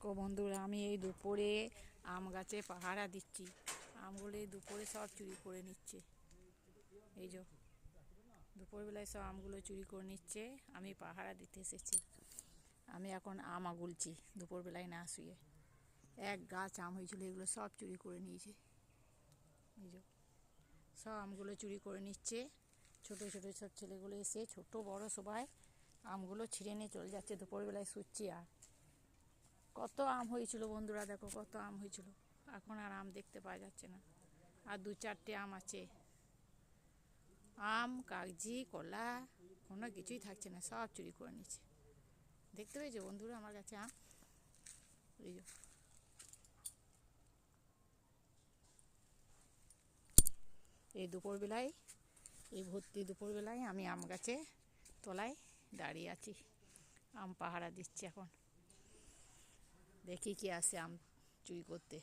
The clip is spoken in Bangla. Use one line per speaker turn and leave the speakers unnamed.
দেখো বন্ধুরা, আমি এই দুপুরে আম গাছে পাহারা দিচ্ছি। আমগুলো এই দুপুরে সব চুরি করে নিচ্ছে। এই যে দুপুরবেলায় সব আমগুলো চুরি করে নিচ্ছে। আমি পাহারা দিতে এসেছি। আমি এখন আম আগুলছি দুপুরবেলায় না শুয়ে। এক গাছ আম হয়েছিল, এগুলো সব চুরি করে নিয়েছে। এই যে সব আমগুলো চুরি করে নিচ্ছে। ছোট ছোট সব ছেলেগুলো এসে, ছোট বড় সবাই আমগুলো ছিঁড়ে নিয়ে চলে যাচ্ছে। দুপুরবেলায় শুচ্ছি। আর কত আম হয়েছিল বন্ধুরা, দেখো কত আম হয়েছিল। এখন আর আম দেখতে পাওয়া যাচ্ছে না। আর দু চারটে আম আছে। আম, কাগজি, কলা কোনো কিছুই থাকছে না, সব চুরি করে নিচ্ছে। দেখতে পেয়েছো বন্ধুরা আমার কাছে আম? এই যে এই দুপুরবেলায়, এই ভর্তি দুপুরবেলায় আমি আম গাছে তলায় দাঁড়িয়ে আছি। আম পাহারা দিচ্ছি এখন। দেখি কি আসে আম চুরি করতে।